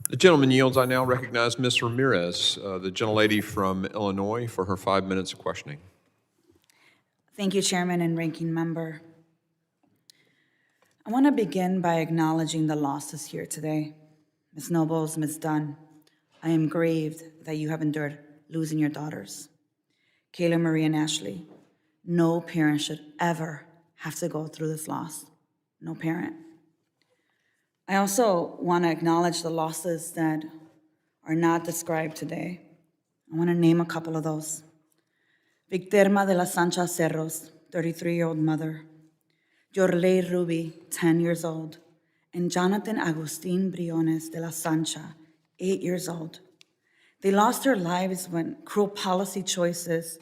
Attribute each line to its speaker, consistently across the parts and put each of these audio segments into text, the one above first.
Speaker 1: The gentleman yields. I now recognize Ms. Ramirez, the gentlelady from Illinois, for her 5 minutes of questioning.
Speaker 2: Thank you, Chairman and Ranking Member. I want to begin by acknowledging the losses here today. Ms. Nobles, Ms. Dunn, I am grieved that you have endured losing your daughters. Kayla, Marie, and Ashley, no parent should ever have to go through this loss. No parent. I also want to acknowledge the losses that are not described today. I want to name a couple of those. Victorma de la Sancha Cerros, 33-year-old mother. Yorley Ruby, 10 years old. And Jonathan Agustin Briones de la Sancha, 8 years old. They lost their lives when cruel policy choices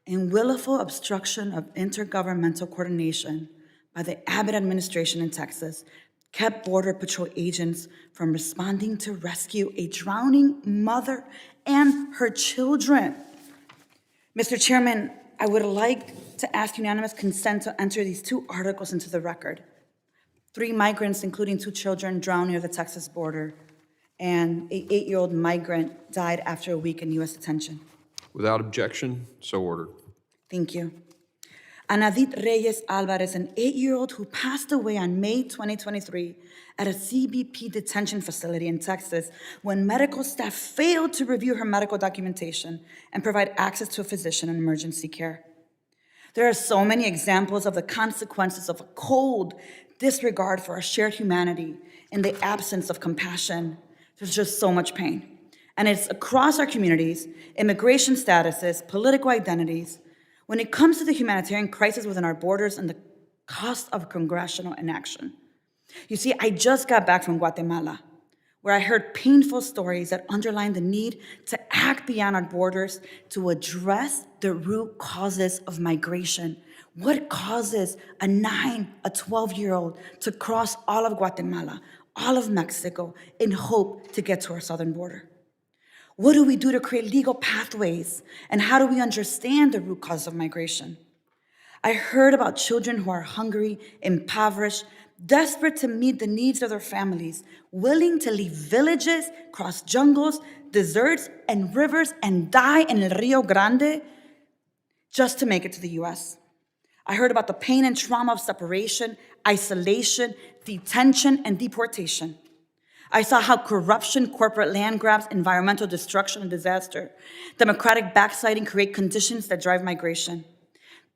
Speaker 2: and willful obstruction of intergovernmental coordination by the Abbott administration in Texas kept Border Patrol agents from responding to rescue a drowning mother and her children. Mr. Chairman, I would like to ask unanimous consent to enter these two articles into the record. 3 migrants, including 2 children, drowned near the Texas border, and an 8-year-old migrant died after a week in U.S. detention.
Speaker 1: Without objection, so ordered.
Speaker 2: Thank you. Anadit Reyes Alvarez, an 8-year-old who passed away on May 2023 at a CBP detention facility in Texas when medical staff failed to review her medical documentation and provide access to a physician in emergency care. There are so many examples of the consequences of a cold disregard for our shared humanity in the absence of compassion. There's just so much pain. And it's across our communities, immigration statuses, political identities, when it comes to the humanitarian crisis within our borders and the cost of congressional inaction. You see, I just got back from Guatemala, where I heard painful stories that underline the need to act beyond our borders to address the root causes of migration. What causes a 9, a 12-year-old to cross all of Guatemala, all of Mexico, in hope to get to our southern border? What do we do to create legal pathways? And how do we understand the root cause of migration? I heard about children who are hungry, impoverished, desperate to meet the needs of their families, willing to leave villages, cross jungles, deserts, and rivers, and die in El Rio Grande just to make it to the U.S. I heard about the pain and trauma of separation, isolation, detention, and deportation. I saw how corruption, corporate land grabs, environmental destruction and disaster, democratic backsliding create conditions that drive migration.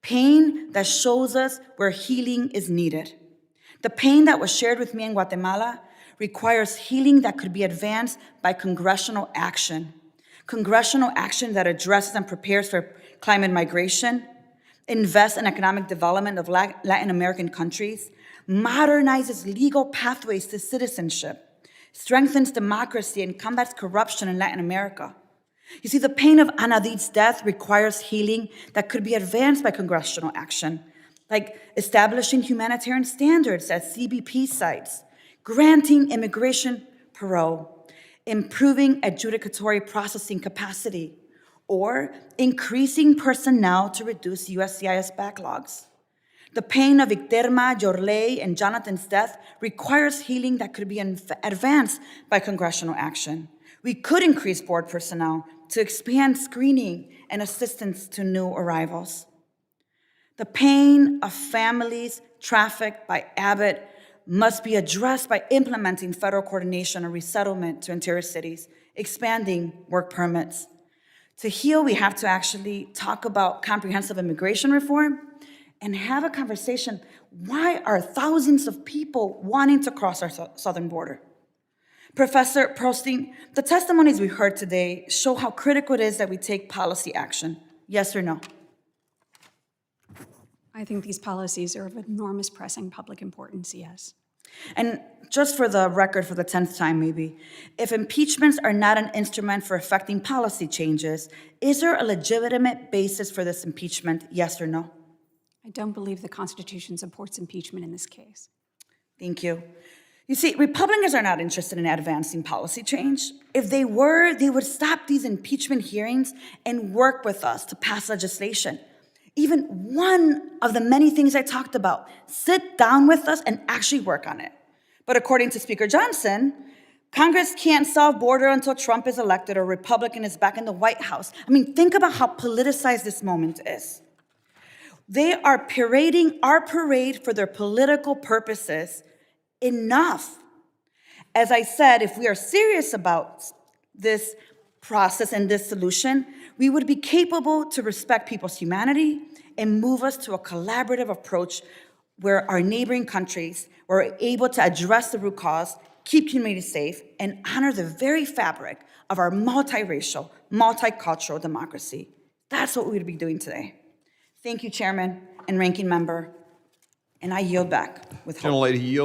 Speaker 2: Pain that shows us where healing is needed. The pain that was shared with me in Guatemala requires healing that could be advanced by congressional action. Congressional action that addresses and prepares for climate migration, invests in economic development of Latin American countries, modernizes legal pathways to citizenship, strengthens democracy, and combats corruption in Latin America. You see, the pain of Anadit's death requires healing that could be advanced by congressional action, like establishing humanitarian standards at CBP sites, granting immigration parole, improving adjudicatory processing capacity, or increasing personnel to reduce USCIS backlogs. The pain of Victorma, Yorley, and Jonathan's death requires healing that could be advanced by congressional action. We could increase board personnel to expand screening and assistance to new arrivals. The pain of families trafficked by Abbott must be addressed by implementing federal coordination and resettlement to interior cities, expanding work permits. To heal, we have to actually talk about comprehensive immigration reform and have a conversation. Why are thousands of people wanting to cross our southern border? Professor Pearlstein, the testimonies we heard today show how critical it is that we take policy action. Yes or no?
Speaker 3: I think these policies are of enormous pressing public importance, yes.
Speaker 2: And just for the record, for the 10th time maybe, if impeachments are not an instrument for effecting policy changes, is there a legitimate basis for this impeachment, yes or no?
Speaker 3: I don't believe the Constitution supports impeachment in this case.
Speaker 2: Thank you. You see, Republicans are not interested in advancing policy change. If they were, they would stop these impeachment hearings and work with us to pass legislation. Even one of the many things I talked about, sit down with us and actually work on it. But according to Speaker Johnson, Congress can't solve border until Trump is elected or Republican is back in the White House. I mean, think about how politicized this moment is. They are parading our parade for their political purposes. Enough. As I said, if we are serious about this process and this solution, we would be capable to respect people's humanity and move us to a collaborative approach where our neighboring countries were able to address the root cause, keep communities safe, and honor the very fabric of our multiracial, multicultural democracy. That's what we would be doing today. Thank you, Chairman and Ranking Member, and I yield back with hope.
Speaker 1: Gentlelady yield.